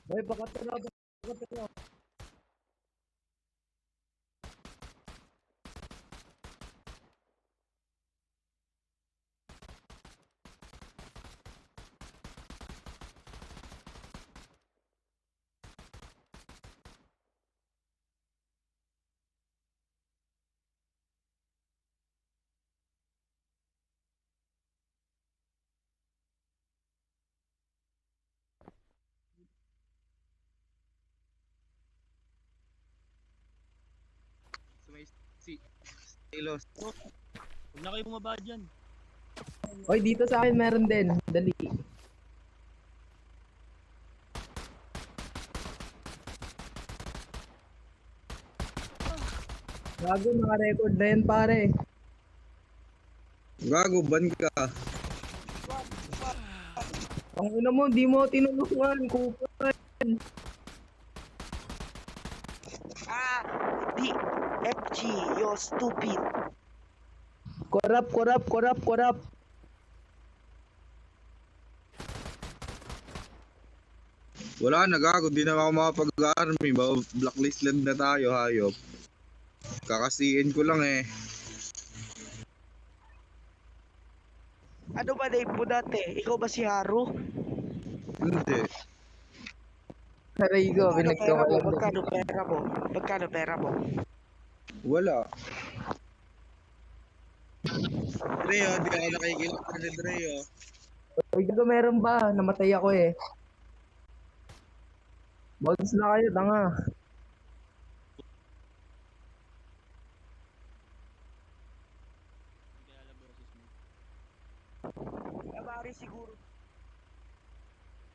Hoy, baka tara. Sa may silos. Huwag na kayo bumaba dyan. Hoy, dito sa akin meron din. Dali. Gago, naka-record na yan, pare. Gago, ban ka. Ang ina mo, di mo tinulungan. Kupal. Di FG, yo stupid. Korap. Wala na gago, di na ako makapag-army. Blacklisted na tayo, hayop. Kakasiin ko lang eh. Ano ba name mo dati? Ikaw ba si Haru? Hindi. Aray ko, pinagkamalan na. Magkano pera mo? Wala. Dreo, di ako nakikilala ni Dreo. Hoy, gago, meron ba? Namatay ako eh. Bogs na kayo, tanga. Hindi kilala boses mo. Abari siguro.